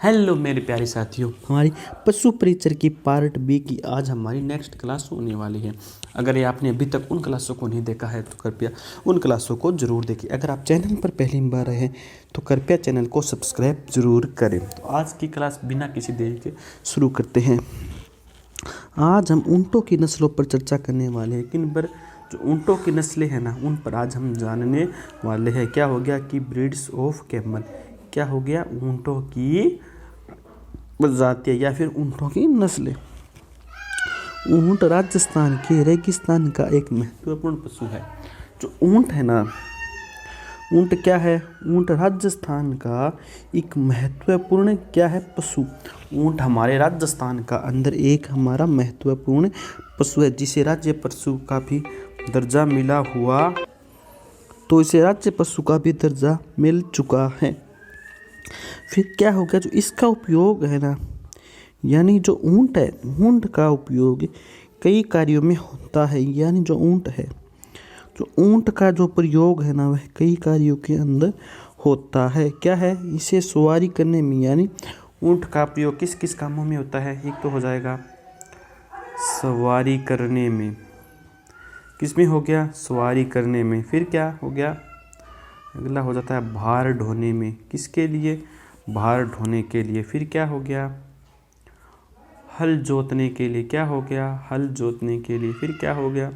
Hello मेरे प्यारे साथियों, हमारी पशु परिचर की पार्ट बी की आज हमारी नेक्स्ट क्लास होने वाली है। अगर ये आपने अभी तक उन क्लासों को नहीं देखा है तो कृपया उन क्लासों को ज़रूर देखिए। अगर आप चैनल पर पहली बार आए हैं तो कृपया चैनल को सब्सक्राइब ज़रूर करें। तो आज की क्लास बिना किसी देरी के शुरू करते हैं। आज हम ऊँटों की नस्लों पर चर्चा करने वाले हैं। किन पर? जो ऊँटों की नस्लें हैं ना, उन पर आज हम जानने वाले हैं। क्या हो गया कि ब्रीड्स ऑफ कैमल, क्या हो गया? ऊँटों की प्रजातियाँ या फिर ऊँटों की नस्लें। ऊँट राजस्थान के रेगिस्तान का एक महत्वपूर्ण पशु है। जो ऊँट है ना, ऊँट क्या है? ऊँट राजस्थान का एक महत्वपूर्ण क्या है? पशु। ऊँट हमारे राजस्थान का अंदर एक हमारा महत्वपूर्ण पशु है, जिसे राज्य पशु का भी दर्जा मिला हुआ, तो इसे राज्य पशु का भी दर्जा मिल चुका है। फिर क्या हो गया? जो इसका उपयोग है ना, यानी जो ऊँट है, ऊँट का उपयोग कई कार्यों में होता है। यानी जो ऊँट है, जो ऊँट का जो प्रयोग है ना, वह कई कार्यों के अंदर होता है। क्या है? इसे सवारी करने में, यानी ऊँट का प्रयोग किस किस कामों में होता है? एक तो हो जाएगा सवारी करने में। किस में हो गया? सवारी करने में। फिर क्या हो गया? अगला हो जाता है भार ढोने में। किसके लिए? भार ढोने के लिए। फिर क्या हो गया? हल जोतने के लिए। क्या हो गया? हल जोतने के लिए। फिर क्या हो गया?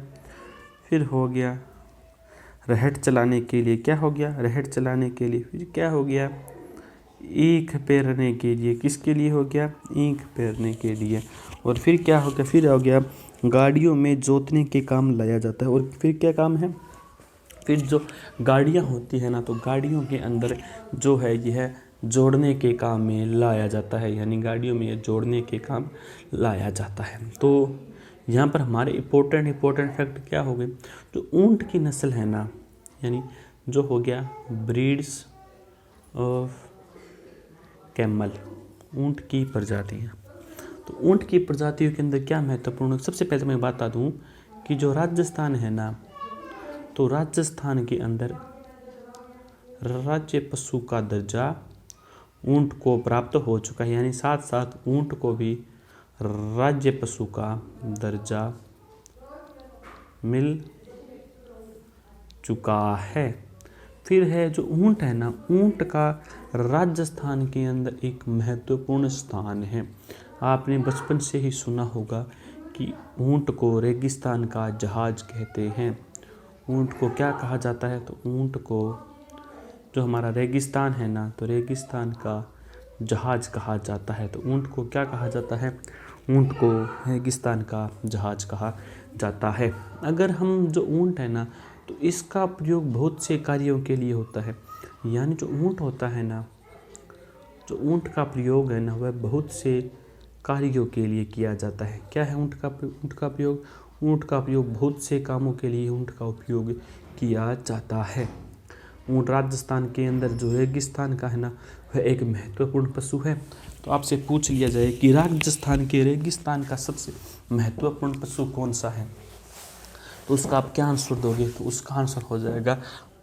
फिर हो गया रहट चलाने के लिए। क्या हो गया? रहट चलाने के लिए। फिर क्या हो गया? ईख पेरने के लिए। किसके लिए हो गया? ईख पेरने के लिए। और फिर क्या हो गया? फिर हो गया गाड़ियों में जोतने के काम लाया जाता है। और फिर क्या काम है? फिर जो गाड़ियाँ होती है ना, तो गाड़ियों के अंदर जो है यह जोड़ने के काम में लाया जाता है। यानी गाड़ियों में ये जोड़ने के काम लाया जाता है। तो यहाँ पर हमारे इम्पोर्टेंट फैक्ट क्या हो गए? जो ऊँट की नस्ल है ना, यानी जो हो गया ब्रीड्स ऑफ कैमल, ऊँट की प्रजातियाँ। तो ऊँट की प्रजातियों के अंदर क्या महत्वपूर्ण? सबसे पहले मैं बता दूँ कि जो राजस्थान है ना, तो राजस्थान के अंदर राज्य पशु का दर्जा ऊँट को प्राप्त हो चुका है। यानी साथ साथ ऊँट को भी राज्य पशु का दर्जा मिल चुका है। फिर है जो ऊँट है ना, ऊँट का राजस्थान के अंदर एक महत्वपूर्ण स्थान है। आपने बचपन से ही सुना होगा कि ऊँट को रेगिस्तान का जहाज कहते हैं। ऊँट को क्या कहा जाता है? तो ऊँट को, जो हमारा रेगिस्तान है ना, तो रेगिस्तान का जहाज कहा जाता है। तो ऊँट को क्या कहा जाता है? ऊँट को रेगिस्तान का जहाज कहा जाता है। अगर हम जो ऊँट है ना, तो इसका प्रयोग बहुत से कार्यों के लिए होता है। यानी जो ऊँट होता है ना, जो ऊँट का प्रयोग है ना, वह बहुत से कार्यों के लिए किया जाता है। क्या है ऊँट का प्रयोग? ऊँट का प्रयोग बहुत से कामों के लिए ऊँट का उपयोग किया जाता है। ऊँट राजस्थान के अंदर जो रेगिस्तान का है ना, वह एक महत्वपूर्ण पशु है। तो आपसे पूछ लिया जाए कि राजस्थान के रेगिस्तान का सबसे महत्वपूर्ण पशु कौन सा है, तो उसका आप क्या आंसर दोगे? तो उसका आंसर हो जाएगा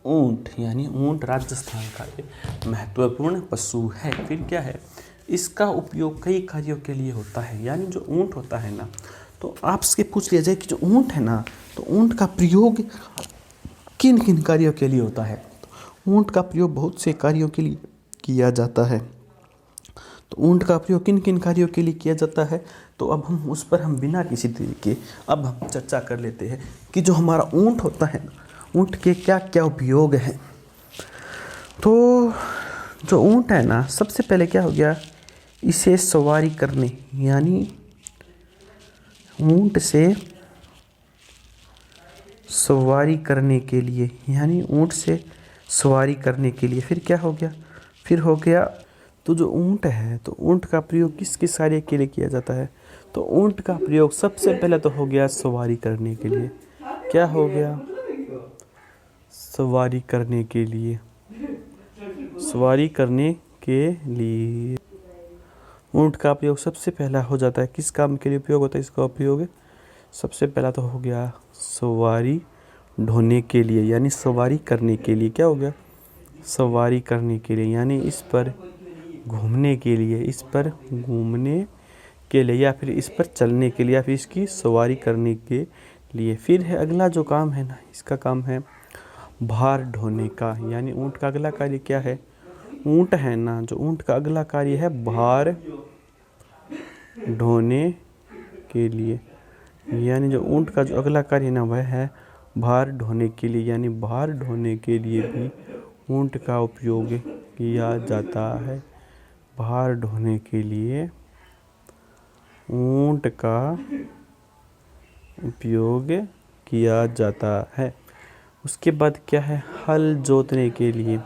ऊँट। यानी ऊँट राजस्थान का एक महत्वपूर्ण पशु है। फिर क्या है? इसका उपयोग कई कार्यों के लिए होता है। यानी जो ऊँट होता है ना, तो आपसे पूछ लिया जाए कि जो ऊँट है ना, तो ऊँट का प्रयोग किन किन कार्यों के लिए होता है? तो ऊँट का प्रयोग बहुत से कार्यों के लिए किया जाता है। तो ऊँट का प्रयोग किन किन कार्यों के लिए किया जाता है? तो अब हम उस पर हम बिना किसी देरी के अब हम चर्चा कर लेते हैं कि जो हमारा ऊँट होता है, ऊँट के क्या क्या उपयोग हैं। तो जो ऊँट है ना, सबसे पहले क्या हो गया? इसे सवारी करने, यानी ऊँट से सवारी करने के लिए, यानी ऊँट से सवारी करने के लिए। फिर क्या हो गया? फिर हो गया, तो जो ऊँट है, तो ऊँट का प्रयोग किस किस कार्य के लिए किया जाता है? तो ऊँट का प्रयोग सबसे पहले तो हो गया सवारी करने के लिए। क्या हो गया? सवारी करने के लिए। सवारी करने के लिए ऊँट का प्रयोग सबसे पहला हो जाता है। किस काम के लिए उपयोग होता है इसका उपयोग? सबसे पहला तो हो गया सवारी ढोने के लिए, यानी सवारी करने के लिए। क्या हो गया? सवारी करने के लिए। यानी इस पर घूमने के लिए, इस पर घूमने के लिए, या फिर इस पर चलने के लिए, या फिर इसकी सवारी करने के लिए। फिर है अगला जो काम है ना, इसका काम है भार ढोने का। यानी ऊँट का अगला कार्य क्या है? ऊँट है ना, जो ऊँट का अगला कार्य है भार ढोने के लिए। यानी जो ऊँट का जो अगला कार्य है ना, वह है भार ढोने के लिए। यानी भार ढोने के लिए भी ऊँट का उपयोग किया जाता है। भार ढोने के लिए ऊँट का उपयोग किया जाता है। उसके बाद क्या है? हल जोतने के लिए।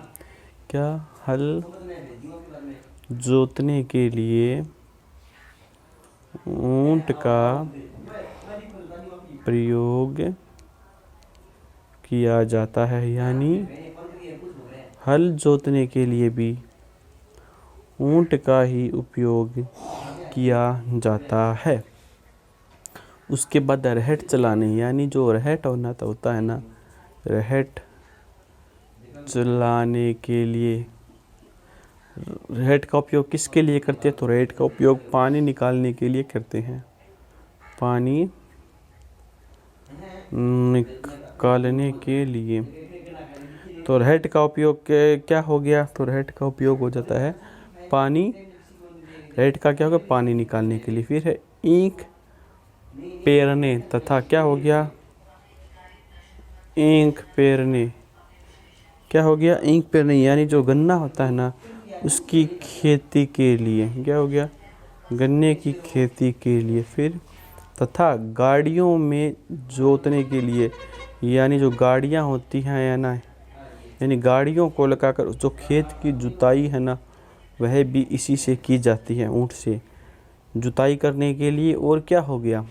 क्या? हल जोतने के लिए ऊँट का प्रयोग किया जाता है। यानी हल जोतने के लिए भी ऊँट का ही उपयोग किया जाता है। उसके बाद रहट चलाने, यानी जो रहट होता है ना, रहट चलाने के लिए। रहट का उपयोग किसके लिए करते हैं? तो रहट का उपयोग पानी निकालने के लिए करते हैं। पानी निकालने के लिए। तो रहट का उपयोग क्या हो गया? तो रहट का उपयोग हो जाता है पानी। रहट का क्या होगा? पानी निकालने के लिए। फिर है ईंख पेरने, तथा क्या हो गया? ईंख पेरने। क्या हो गया? ईंख पेरने, यानी जो गन्ना होता है ना, उसकी खेती के लिए। क्या हो गया? गन्ने की खेती के लिए। फिर तथा गाड़ियों में जोतने के लिए, यानी जो गाड़ियाँ होती हैं या ना, यानी गाड़ियों को लगाकर जो खेत की जुताई है ना, वह भी इसी से की जाती है, ऊँट से जुताई करने के लिए। और क्या हो गया?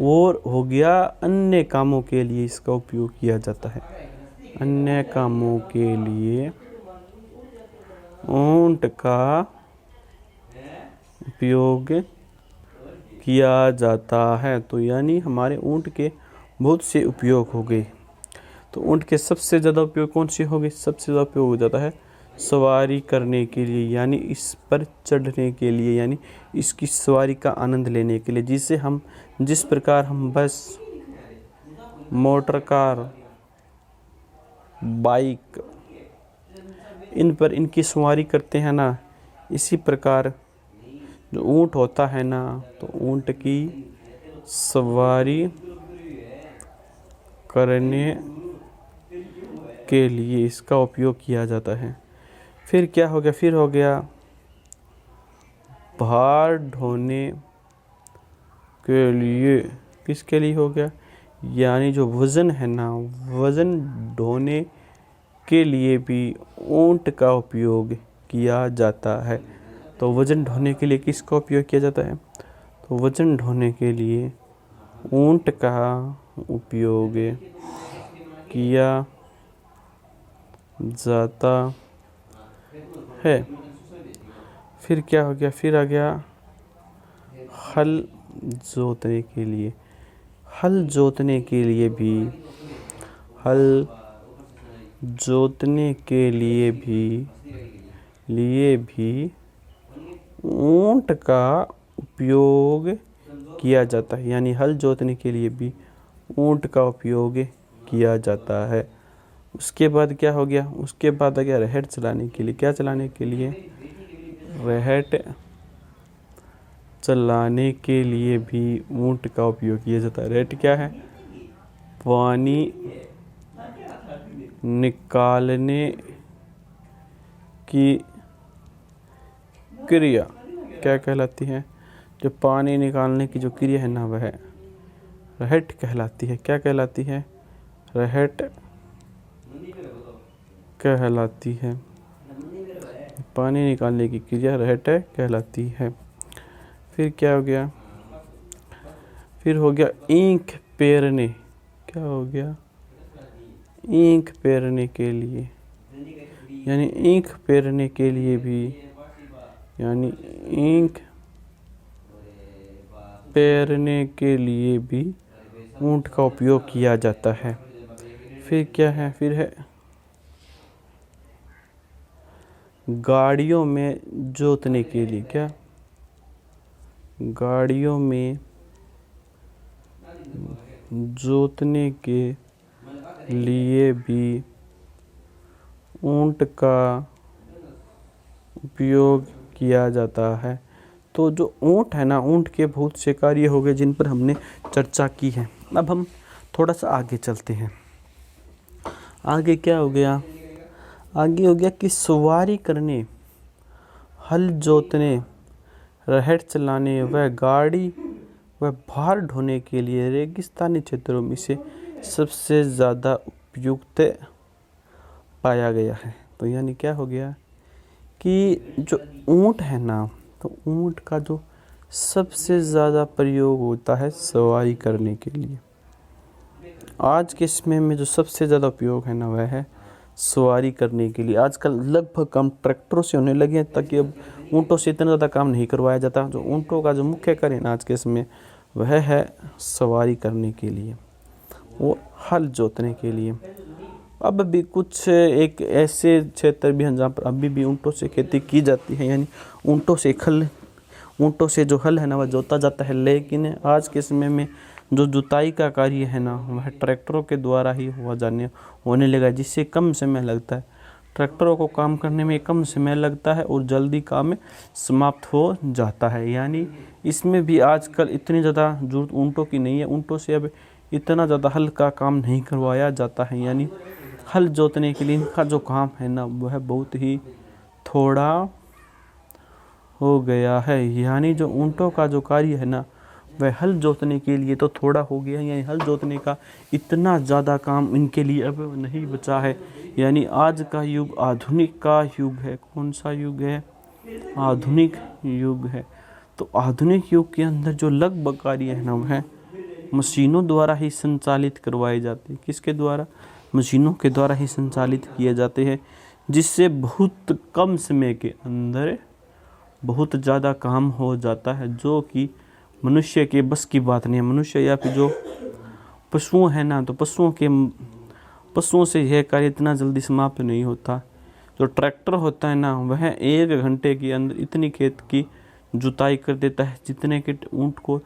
और हो गया अन्य कामों के लिए इसका उपयोग किया जाता है। अन्य कामों के लिए ऊँट का उपयोग किया जाता है। तो यानी हमारे ऊँट के बहुत से उपयोग हो गए। तो ऊँट के सबसे ज़्यादा उपयोग कौन से हो गए? सबसे ज़्यादा उपयोग हो जाता है सवारी करने के लिए, यानी इस पर चढ़ने के लिए, यानी इसकी सवारी का आनंद लेने के लिए। जिस प्रकार हम बस, मोटर कार, बाइक, इन पर इनकी सवारी करते हैं ना, इसी प्रकार जो ऊँट होता है ना, तो ऊँट की सवारी करने के लिए इसका उपयोग किया जाता है। फिर क्या हो गया? फिर हो गया भार ढोने के लिए। किसके लिए हो गया? यानी जो वज़न है ना, वज़न ढोने के लिए भी ऊँट का उपयोग किया जाता है। तो वज़न ढोने के लिए किसका उपयोग किया जाता है? तो वज़न ढोने के लिए ऊँट का उपयोग किया जाता है। फिर क्या हो गया? फिर आ गया हल जोतने के लिए। हल जोतने के लिए भी, हल जोतने के लिए भी ऊँट का उपयोग किया जाता है। यानी हल जोतने के लिए भी ऊँट का उपयोग किया जाता है। उसके बाद क्या हो गया? उसके बाद आ गया रहट चलाने के लिए। क्या चलाने के लिए? रहट चलाने के लिए भी ऊँट का उपयोग किया जाता है। रहट क्या है? पानी निकालने की क्रिया क्या कहलाती है? जो पानी निकालने की जो क्रिया है ना, वह रहट कहलाती है। क्या कहलाती है? रहट कहलाती है। पानी निकालने की क्रिया रहट कहलाती है। फिर क्या हो गया? फिर हो गया ईंख पेरने। क्या हो गया? ईंख पेरने के लिए। यानी ईंख पेरने के लिए भी, यानी ईंख पेरने के लिए भी ऊँट का उपयोग किया जाता है। फिर क्या है? फिर है गाड़ियों में जोतने के लिए, क्या गाड़ियों में जोतने के लिए भी ऊंट का उपयोग किया जाता है। तो जो ऊंट है ना, ऊंट के बहुत से कार्य हो गए जिन पर हमने चर्चा की है। अब हम थोड़ा सा आगे चलते हैं। आगे क्या हो गया? आगे हो गया कि सवारी करने, हल जोतने, रहट चलाने व गाड़ी व भार ढोने के लिए रेगिस्तानी क्षेत्रों में से सबसे ज़्यादा उपयुक्त पाया गया है। तो यानी क्या हो गया कि जो ऊंट है ना, तो ऊंट का जो सबसे ज़्यादा प्रयोग होता है सवारी करने के लिए। आज के समय में जो सबसे ज़्यादा उपयोग है ना, वह है सवारी करने के लिए। आजकल लगभग काम ट्रैक्टरों से होने लगे हैं, ताकि अब ऊँटों से इतना ज़्यादा काम नहीं करवाया जाता। जो ऊँटों का जो मुख्य कार्य है ना आज के समय, वह है सवारी करने के लिए, वो हल जोतने के लिए। अब भी कुछ एक ऐसे क्षेत्र भी हैं जहाँ पर अभी भी ऊँटों से खेती की जाती है, यानी ऊँटों से जो हल है ना वह जोता जाता है। लेकिन आज के समय में जो जुताई का कार्य है ना, वह ट्रैक्टरों के द्वारा ही होने लगा, जिससे कम समय लगता है। ट्रैक्टरों को काम करने में कम समय लगता है और जल्दी काम समाप्त हो जाता है। यानी इसमें भी आजकल इतनी ज़्यादा जरूरत ऊँटों की नहीं है। ऊँटों से अब इतना ज़्यादा हल का काम नहीं करवाया जाता है। यानी हल जोतने के लिए इनका जो काम है ना, वह बहुत ही थोड़ा हो गया है। यानी जो ऊँटों का जो कार्य है ना, वह हल जोतने के लिए तो थोड़ा हो गया है। यानी हल जोतने का इतना ज़्यादा काम इनके लिए अब नहीं बचा है। यानी आज का युग आधुनिक का युग है। कौन सा युग है? आधुनिक युग है। तो आधुनिक युग के अंदर जो लगभग कार्य है ना, वह मशीनों द्वारा ही संचालित करवाए जाते हैं। किसके द्वारा? मशीनों के द्वारा ही संचालित किए जाते हैं, जिससे बहुत कम समय के अंदर बहुत ज़्यादा काम हो जाता है, जो कि मनुष्य के बस की बात नहीं है। मनुष्य या फिर जो पशुओं है ना, तो पशुओं से यह कार्य इतना जल्दी समाप्त नहीं होता। जो ट्रैक्टर होता है ना, वह 1 घंटे के अंदर इतनी खेत की जुताई कर देता है जितने के ऊँट को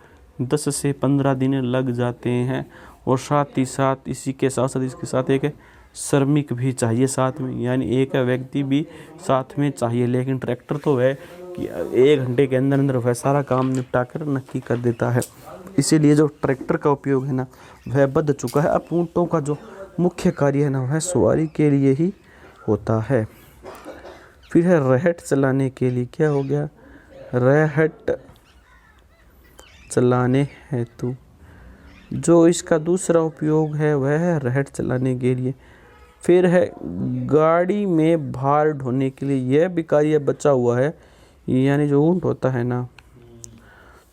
10 से 15 दिन लग जाते हैं। और साथ ही साथ इसके साथ एक श्रमिक भी चाहिए साथ में, यानी एक व्यक्ति भी साथ में चाहिए। लेकिन ट्रैक्टर तो है कि 1 घंटे के अंदर वह सारा काम निपटा कर नक्की कर देता है। इसीलिए जो ट्रैक्टर का उपयोग है ना, वह बढ़ चुका है। अब ऊँटों का जो मुख्य कार्य है ना, वह सवारी के लिए ही होता है। फिर है रहट चलाने के लिए। क्या हो गया? रहट चलाने हेतु जो इसका दूसरा उपयोग है, वह है रहट चलाने के लिए। फिर है गाड़ी में भार ढोने के लिए। यह भी कार्य बचा हुआ है। यानी जो ऊँट होता है ना,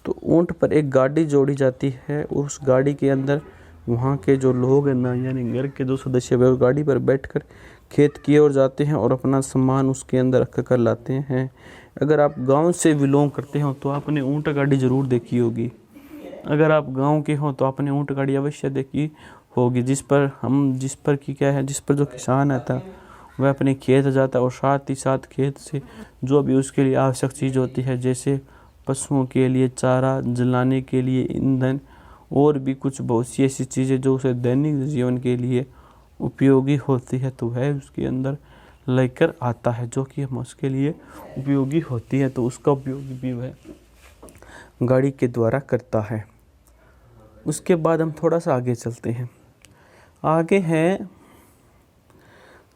तो ऊँट पर एक गाड़ी जोड़ी जाती है। उस गाड़ी के अंदर वहाँ के जो लोग हैं ना, यानी घर के जो सदस्य वे गाड़ी पर बैठकर खेत की ओर जाते हैं और अपना सामान उसके अंदर रख कर लाते हैं। अगर आप गांव से बिलोंग करते हो तो आपने ऊँट गाड़ी ज़रूर देखी होगी। अगर आप गांव के हो तो आपने ऊँट गाड़ी अवश्य देखी होगी, जिस पर जो किसान आता है वह अपने खेत जाता है और साथ ही साथ खेत से जो भी उसके लिए आवश्यक चीज़ होती है, जैसे पशुओं के लिए चारा, जलाने के लिए ईंधन और भी कुछ बहुत सी ऐसी चीज़ें जो उसे दैनिक जीवन के लिए उपयोगी होती है, तो वह उसके अंदर लेकर आता है, जो कि हम उसके लिए उपयोगी होती है। तो उसका उपयोग भी वह गाड़ी के द्वारा करता है। उसके बाद हम थोड़ा सा आगे चलते हैं। आगे है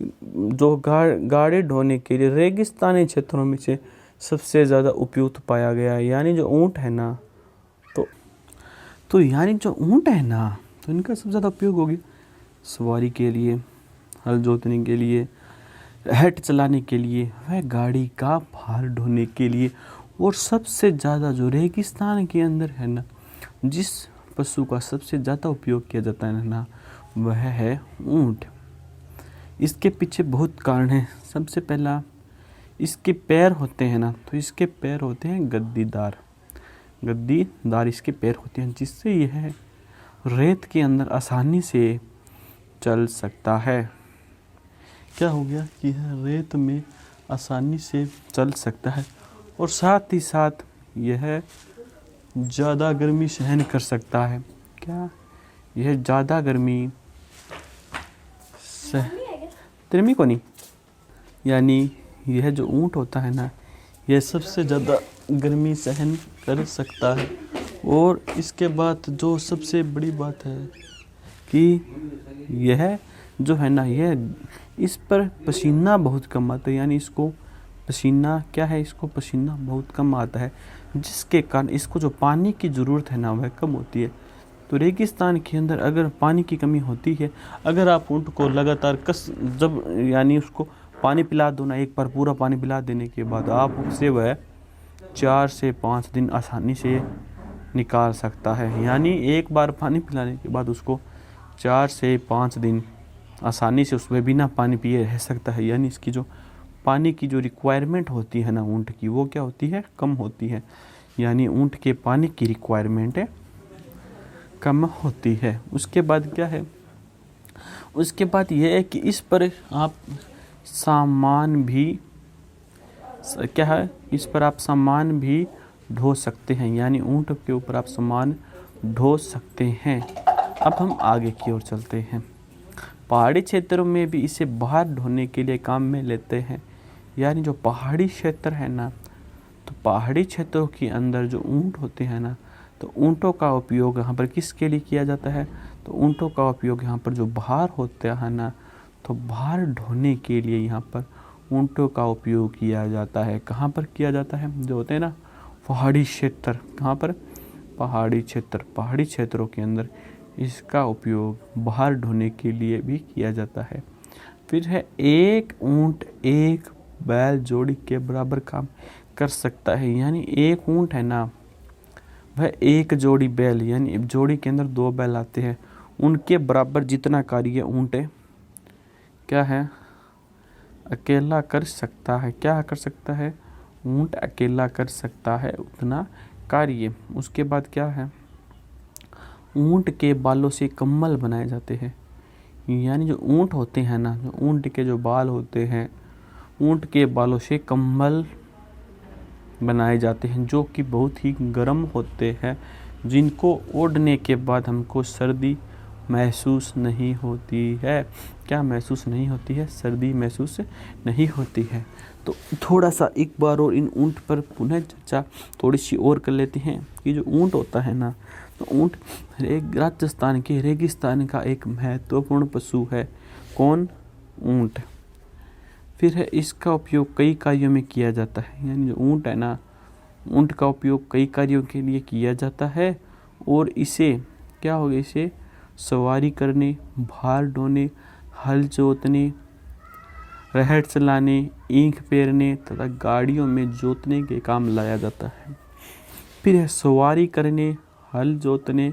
जो गाड़ी ढोने के लिए रेगिस्तानी क्षेत्रों में से सबसे ज़्यादा उपयुक्त पाया गया है। यानी जो ऊँट है ना, तो यानी जो ऊँट है ना, तो इनका सबसे ज़्यादा उपयोग होगी सवारी के लिए, हल जोतने के लिए, रहट चलाने के लिए, वह गाड़ी का भार ढोने के लिए। और सबसे ज़्यादा जो रेगिस्तान के अंदर है ना, जिस पशु का सबसे ज़्यादा उपयोग किया जाता है ना, वह है ऊँट। इसके पीछे बहुत कारण है। सबसे पहला, इसके पैर होते हैं ना, तो इसके पैर होते हैं गद्दीदार इसके पैर होते हैं, जिससे यह रेत के अंदर आसानी से चल सकता है। क्या हो गया कि यह रेत में आसानी से चल सकता है और साथ ही साथ यह ज़्यादा गर्मी सहन कर सकता है। क्या यह ज़्यादा गर्मी गर्मी को नहीं, यानी यह जो ऊँट होता है ना, यह सबसे ज़्यादा गर्मी सहन कर सकता है। और इसके बाद जो सबसे बड़ी बात है कि यह जो है ना, यह इस पर पसीना बहुत कम आता है, यानी इसको पसीना क्या है, इसको पसीना बहुत कम आता है, जिसके कारण इसको जो पानी की ज़रूरत है ना वह कम होती है। तो रेगिस्तान के अंदर अगर पानी की कमी होती है, अगर आप ऊँट को लगातार जब यानी उसको पानी पिला दो ना, एक बार पूरा पानी पिला देने के बाद आप उससे वह 4 से 5 दिन आसानी से निकाल सकता है। यानी एक बार पानी पिलाने के बाद उसको 4 से 5 दिन आसानी से उसमें बिना पानी पिए रह सकता है। यानी इसकी जो पानी की जो रिक्वायरमेंट होती है ना ऊँट की, वो क्या होती है, कम होती है। यानी ऊँट के पानी की रिक्वायरमेंट कम होती है। उसके बाद क्या है, उसके बाद यह है कि इस पर आप सामान भी क्या है, इस पर आप सामान भी ढो सकते हैं। यानी ऊँट के ऊपर आप सामान ढो सकते हैं। अब हम आगे की ओर चलते हैं। पहाड़ी क्षेत्रों में भी इसे बाहर ढोने के लिए काम में लेते हैं। यानी जो पहाड़ी क्षेत्र है ना, तो पहाड़ी क्षेत्रों के अंदर जो ऊँट होते हैं ना, तो ऊँटों का उपयोग यहाँ पर किसके लिए किया जाता है, तो ऊँटों का उपयोग यहाँ पर जो भार होता है ना, तो भार ढोने के लिए यहाँ पर ऊँटों का उपयोग किया जाता है। कहाँ पर किया जाता है, जो होते हैं ना पहाड़ी क्षेत्र, कहाँ पर, पहाड़ी क्षेत्र, पहाड़ी क्षेत्रों के अंदर इसका उपयोग भार ढोने के लिए भी किया जाता है। फिर है एक ऊँट एक बैल जोड़ी के बराबर काम कर सकता है। यानी एक ऊँट है ना, वह एक जोड़ी बैल, यानी जोड़ी के अंदर 2 बैल आते हैं, उनके बराबर जितना कार्य ऊँट क्या है, अकेला कर सकता है। क्या कर सकता है, ऊँट अकेला कर सकता है उतना कार्य। उसके बाद क्या है, ऊँट के बालों से कम्बल बनाए जाते हैं। यानी जो ऊँट होते हैं ना, जो ऊँट के जो बाल होते हैं, ऊँट के बालों से कम्बल बनाए जाते हैं, जो कि बहुत ही गर्म होते हैं, जिनको ओढ़ने के बाद हमको सर्दी महसूस नहीं होती है। क्या महसूस नहीं होती है, सर्दी महसूस नहीं होती है। तो थोड़ा सा एक बार और इन ऊँट पर पुनः चर्चा थोड़ी सी और कर लेते हैं कि जो ऊँट होता है ना, तो ऊँट राजस्थान के रेगिस्तान का एक महत्वपूर्ण पशु है। कौन, ऊँट। फिर है इसका उपयोग कई कार्यों में किया जाता है। यानी जो ऊँट है ना, ऊँट का उपयोग कई कार्यों के लिए किया जाता है। और इसे क्या होगा, इसे सवारी करने, भार ढोने, हल जोतने, रहट चलाने, ईंख पेरने तथा गाड़ियों में जोतने के काम लाया जाता है। फिर है सवारी करने, हल जोतने,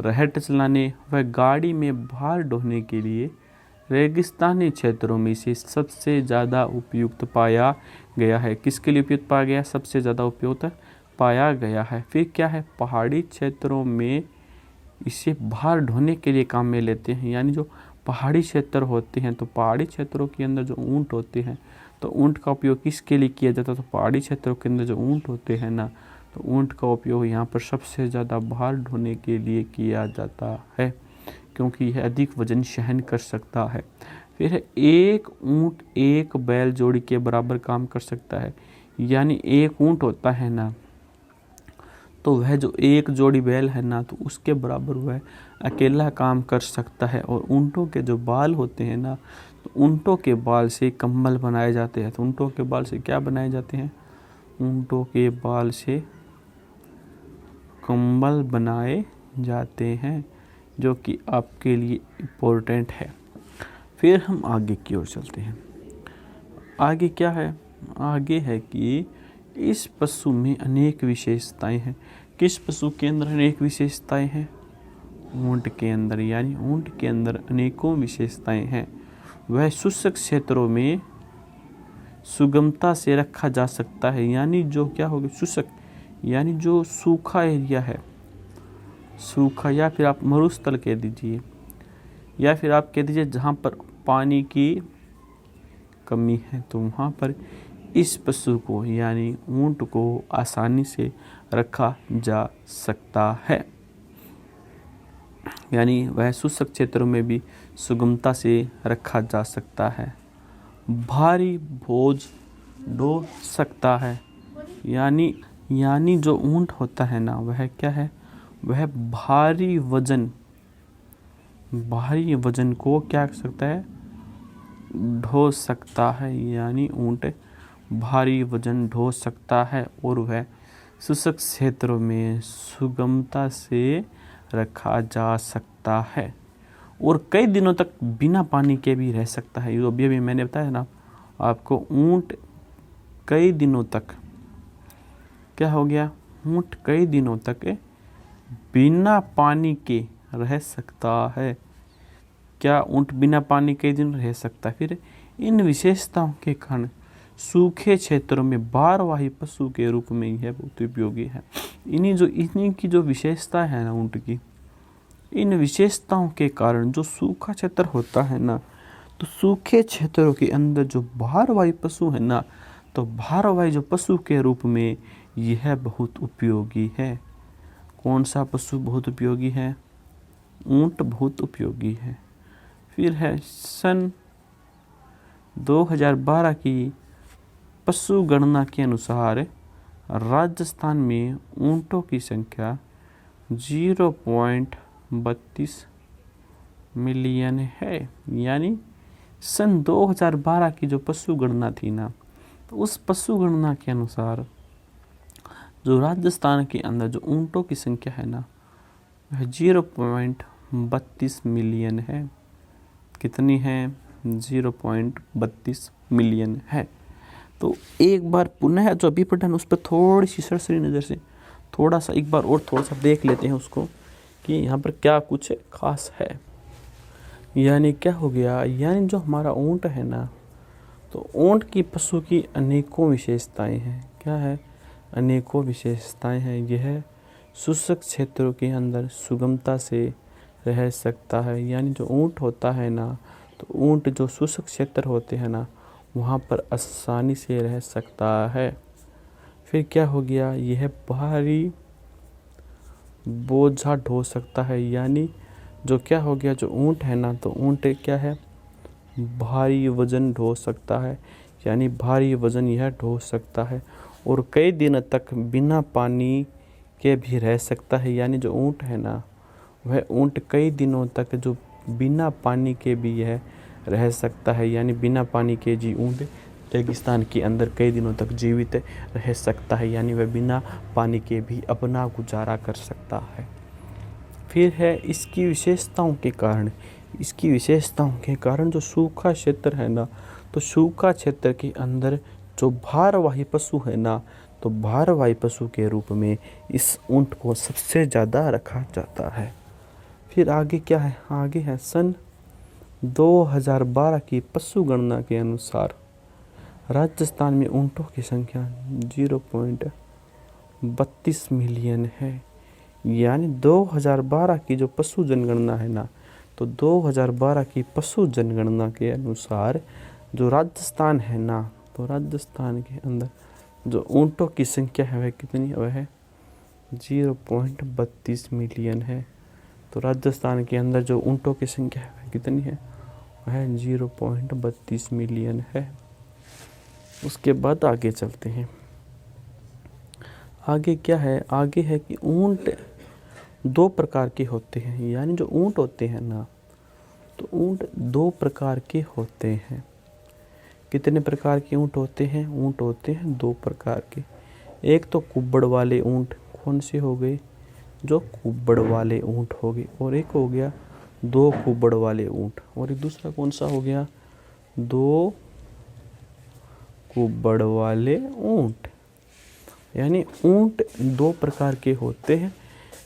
रहट चलाने व गाड़ी में भार ढोने के लिए रेगिस्तानी क्षेत्रों में इसे सबसे ज़्यादा उपयुक्त पाया गया है। किसके लिए उपयुक्त पाया गया, सबसे ज़्यादा उपयुक्त पाया गया है। फिर क्या है, पहाड़ी क्षेत्रों में इसे भार ढोने के लिए काम में लेते हैं। यानी जो पहाड़ी क्षेत्र होते हैं, तो पहाड़ी क्षेत्रों के अंदर जो ऊँट होते हैं, तो ऊँट का उपयोग किसके लिए किया जाता है, तो पहाड़ी क्षेत्रों के अंदर जो ऊँट होते हैं ना, तो ऊँट का उपयोग यहाँ पर सबसे ज़्यादा भार ढोने के लिए किया जाता है, क्योंकि यह अधिक वजन सहन कर सकता है। फिर है एक ऊँट एक बैल जोड़ी के बराबर काम कर सकता है। यानी एक ऊँट होता है ना, तो वह जो एक जोड़ी बैल है ना, तो उसके बराबर वह अकेला काम कर सकता है। और ऊँटों के जो बाल होते हैं ना, तो ऊँटों के बाल से कम्बल बनाए जाते हैं। तो ऊँटों के बाल से क्या बनाए जाते हैं, ऊँटों के बाल से कम्बल बनाए जाते हैं, जो कि आपके लिए इम्पोर्टेंट है। फिर हम आगे की ओर चलते हैं। आगे क्या है, आगे है कि इस पशु में अनेक विशेषताएं हैं। किस पशु के अंदर अनेक विशेषताएं हैं, ऊँट के अंदर। यानी ऊँट के अंदर अनेकों विशेषताएं हैं। वह शुष्क क्षेत्रों में सुगमता से रखा जा सकता है। यानी जो क्या होगा, शुष्क यानी जो सूखा एरिया है, सूखा, या फिर आप मरुस्थल कह दीजिए, या फिर आप कह दीजिए जहाँ पर पानी की कमी है, तो वहाँ पर इस पशु को यानी ऊंट को आसानी से रखा जा सकता है, यानी वह शुष्क क्षेत्रों में भी सुगमता से रखा जा सकता है। भारी बोझ ढो सकता है, यानी जो ऊंट होता है ना, वह क्या है, वह भारी वजन को क्या कर सकता है, ढो सकता है। यानी ऊंट भारी वजन ढो सकता है और वह शुष्क क्षेत्रों में सुगमता से रखा जा सकता है और कई दिनों तक बिना पानी के भी रह सकता है। ये अभी मैंने बताया ना आपको, ऊंट कई दिनों तक क्या हो गया, ऊंट कई दिनों तक बिना पानी के रह सकता है। क्या ऊंट बिना पानी कई दिन रह सकता है? फिर इन विशेषताओं के कारण सूखे क्षेत्रों में भारवाही पशु के रूप में यह बहुत उपयोगी है। इन्हीं की जो विशेषता है ना ऊंट की, इन विशेषताओं के कारण जो सूखा क्षेत्र होता है ना, तो सूखे क्षेत्रों के अंदर जो भारवाही पशु है ना, तो भारवाही जो पशु के रूप में यह बहुत उपयोगी है। कौन सा पशु बहुत उपयोगी है? ऊंट बहुत उपयोगी है। फिर है सन 2012 की पशु गणना के अनुसार राजस्थान में ऊंटों की संख्या 0.32 मिलियन है। यानी सन 2012 की जो पशु गणना थी ना, तो उस पशु गणना के अनुसार जो राजस्थान के अंदर जो ऊंटों की संख्या है ना, वह 0.32 मिलियन है। कितनी है? 0.32 मिलियन है। तो एक बार पुनः जो अभी पढ़ा उस पर थोड़ी सी सरसरी नज़र से थोड़ा सा एक बार और थोड़ा सा देख लेते हैं उसको कि यहाँ पर क्या कुछ खास है। यानी क्या हो गया, यानी जो हमारा ऊंट है ना, तो ऊंट की पशु की अनेकों विशेषताएं हैं। क्या है? अनेकों विशेषताएं हैं। यह शुष्क क्षेत्रों के अंदर सुगमता से रह सकता है। यानी जो ऊंट होता है ना, तो ऊंट जो शुष्क क्षेत्र होते हैं ना, वहाँ पर आसानी से रह सकता है। फिर क्या हो गया, यह भारी बोझा ढो सकता है। यानी जो क्या हो गया, जो ऊंट है ना, तो ऊंट क्या है, भारी वजन ढो सकता है। यानी भारी वजन यह ढो सकता है और कई दिन तक बिना पानी के भी रह सकता है। यानी जो ऊंट है ना, वह ऊंट कई दिनों तक जो बिना पानी के भी यह रह सकता है। यानी बिना पानी के जी ऊंट रेगिस्तान के अंदर कई दिनों तक जीवित रह सकता है। यानी वह बिना पानी के भी अपना गुजारा कर सकता है। फिर है इसकी विशेषताओं के कारण जो सूखा क्षेत्र है ना, तो सूखा क्षेत्र के अंदर जो भारवाही पशु है ना, तो भारवाही पशु के रूप में इस ऊंट को सबसे ज़्यादा रखा जाता है। फिर आगे क्या है, आगे है सन 2012 की पशु गणना के अनुसार राजस्थान में ऊंटों की संख्या 0.32 मिलियन है। यानी 2012 की जो पशु जनगणना है ना, तो 2012 की पशु जनगणना के अनुसार जो राजस्थान है ना, तो राजस्थान के अंदर जो ऊंटों की संख्या है वह कितनी है, वह है 0.32 मिलियन है। तो राजस्थान के अंदर जो ऊंटों की संख्या है वह कितनी है, वह 0.32 मिलियन है। उसके बाद आगे चलते हैं। आगे क्या है, आगे है कि ऊंट दो प्रकार के होते हैं। यानी जो ऊंट होते हैं ना, तो ऊंट दो प्रकार के होते हैं। कितने प्रकार के ऊंट होते हैं? ऊंट होते हैं दो प्रकार के। एक तो कुब्बड़ वाले ऊंट, कौन से हो गए, जो कुब्बड़ वाले ऊंट हो गए, और एक हो गया दो कुब्बड़ वाले ऊंट, और एक दूसरा कौन सा हो गया, दो कुब्बड़ वाले ऊंट। यानी ऊंट दो प्रकार के होते हैं।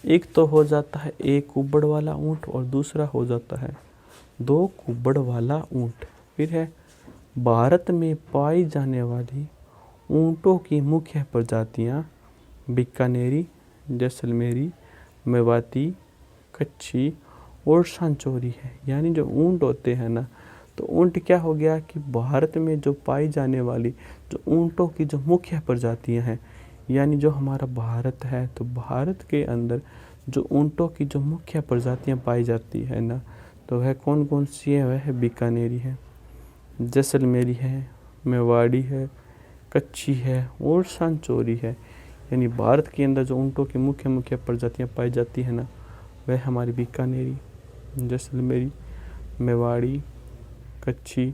एक तो हो जाता है एक कुब्बड़ वाला ऊंट और दूसरा हो जाता है दो कुब्बड़ वाला ऊंट। फिर है भारत में पाई जाने वाली ऊंटों की मुख्य प्रजातियां बीकानेरी, जैसलमेरी, मेवाती, कच्छी और सांचौरी है। यानी जो ऊंट होते हैं ना, तो ऊँट क्या हो गया कि भारत में जो पाई जाने वाली जो ऊँटों की जो मुख्य प्रजातियां हैं, यानी जो हमारा भारत है, तो भारत के अंदर जो ऊँटों की जो मुख्य प्रजातियां पाई जाती है ना, तो वह कौन कौन सी है? वह बीकानेरी है, जैसलमेरी है, मेवाड़ी है, कच्छी है और सांचौरी है। यानी भारत के अंदर जो ऊँटों की मुख्य प्रजातियां पाई जाती है ना, वह हमारी बीकानेरी, जैसलमेरी, मेवाड़ी, कच्छी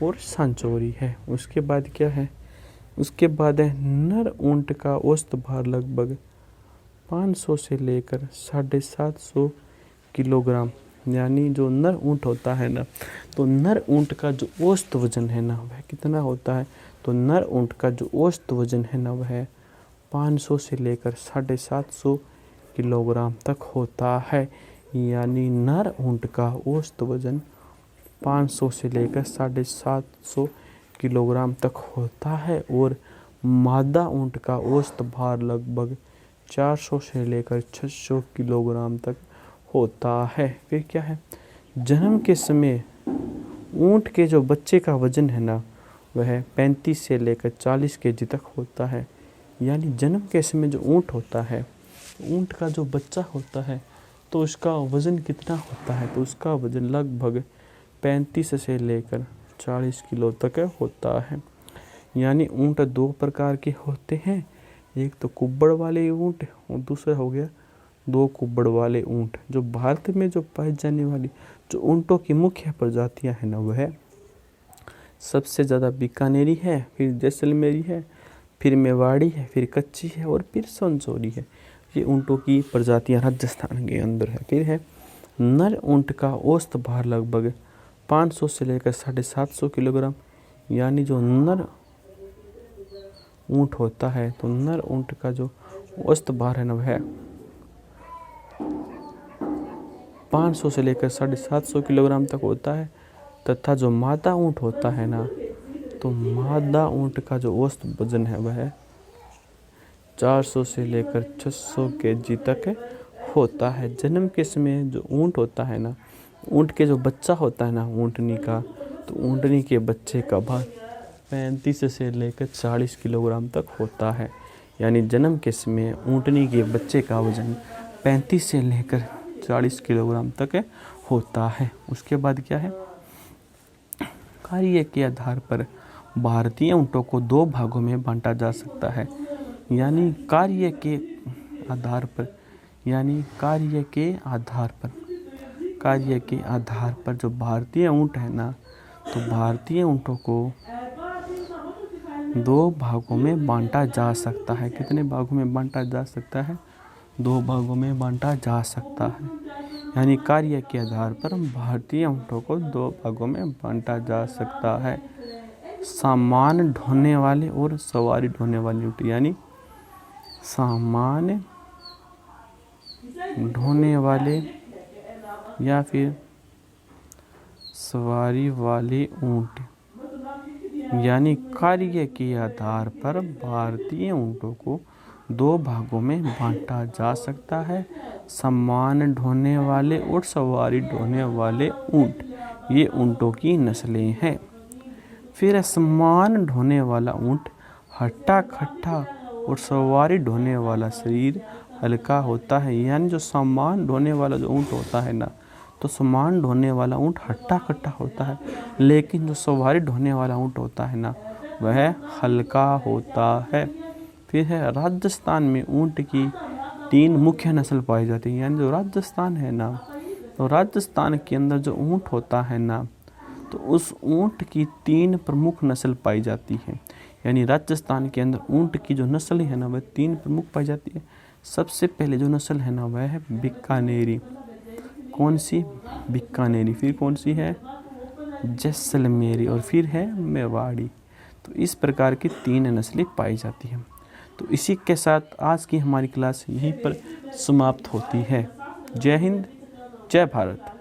और सांचौरी है। उसके बाद क्या है? उसके बाद है नर ऊँट का औसत भार लगभग 500 से लेकर 750 किलोग्राम। यानी जो नर ऊँट होता है ना, तो नर ऊँट का जो औसत वजन है ना, वह कितना होता है? तो नर ऊँट का जो औसत वजन है ना, वह 500 से लेकर 750 किलोग्राम तक होता है। यानी नर ऊँट का औसत वजन 500 से लेकर 750 किलोग्राम तक होता है और मादा ऊँट का औसत भार लगभग 400 से लेकर 600 किलोग्राम तक होता है। फिर क्या है? जन्म के समय ऊँट के जो बच्चे का वजन है ना, वह 35 से लेकर 40 केजी तक होता है। यानी जन्म के समय जो ऊँट होता है, ऊँट का जो बच्चा होता है, तो उसका वज़न कितना होता है? तो उसका वज़न लगभग 35 से लेकर 40 किलो तक होता है। यानी ऊँट दो प्रकार के होते हैं, एक तो कुब्बड़ वाले ऊँट और दूसरा हो गया दो कुब्बड़ वाले ऊँट। जो भारत में जो पाई जाने वाली जो ऊँटों की मुख्य प्रजातियां हैं ना, वह सबसे ज़्यादा बीकानेरी है, फिर जैसलमेरी है, फिर मेवाड़ी है, फिर कच्छी है और फिर सांचौरी है। ये ऊँटों की प्रजातियां राजस्थान के अंदर है। फिर है नर ऊँट का औसत भार लगभग 500 से लेकर 750 किलोग्राम। यानी जो नर ऊँट होता है, तो नर ऊँट का जो औसत भार है ना, वह 500 से लेकर 750 किलोग्राम तक होता है। तथा जो मादा ऊँट होता है ना, तो मादा ऊँट का जो औसत वजन है वह 400 से लेकर 600 केजी तक होता है। जन्म के समय जो ऊँट होता है ना, ऊँट के जो बच्चा होता है ना ऊँटनी का, तो ऊँटनी के बच्चे का भार 35 से लेकर 40 किलोग्राम तक होता है। यानी जन्म के समय ऊँटनी के बच्चे का वजन 35 से लेकर 40 किलोग्राम तक होता है। उसके बाद क्या है? कार्य के आधार पर भारतीय ऊँटों को दो भागों में बांटा जा सकता है। यानी कार्य के आधार पर जो भारतीय ऊँट है ना, तो भारतीय ऊँटों को दो भागों में बांटा जा सकता है। कितने भागों में बांटा जा सकता है? दो भागों में बांटा जा सकता है। यानी कार्य के आधार पर भारतीय ऊँटों को दो भागों में बांटा जा सकता है। सामान ढोने वाले और सवारी ढोने वाले ऊँट। यानी सामान ढोने वाले या फिर सवारी वाले ऊँट। यानी कार्य के आधार पर भारतीय ऊँटों को दो भागों में बांटा जा सकता है। सामान ढोने वाले और सवारी ढोने वाले ऊँट, ये ऊँटों की नस्लें हैं। फिर सामान ढोने वाला ऊँट हट्टा खट्टा और सवारी ढोने वाला शरीर हल्का होता है। यानी जो सामान ढोने वाला जो ऊँट होता है ना, तो सामान ढोने वाला ऊँट हट्टा कट्टा होता है, लेकिन जो सवारी ढोने वाला ऊँट होता है ना, वह हल्का होता है। फिर है राजस्थान में ऊँट की 3 मुख्य नस्ल पाई जाती है। यानी जो राजस्थान है ना, तो राजस्थान के अंदर जो ऊँट होता है ना, तो उस ऊँट की 3 प्रमुख नस्ल पाई जाती है। यानी राजस्थान के अंदर ऊँट की जो नस्ल है ना, वह 3 प्रमुख पाई जाती है। सबसे पहले जो नस्ल है ना, वह है बीकानेरी। कौन सी? बीकानेरी। फिर कौन सी है? जैसलमेरी। और फिर है मेवाड़ी। तो इस प्रकार की 3 नस्लें पाई जाती हैं। तो इसी के साथ आज की हमारी क्लास यहीं पर समाप्त होती है। जय हिंद, जय भारत।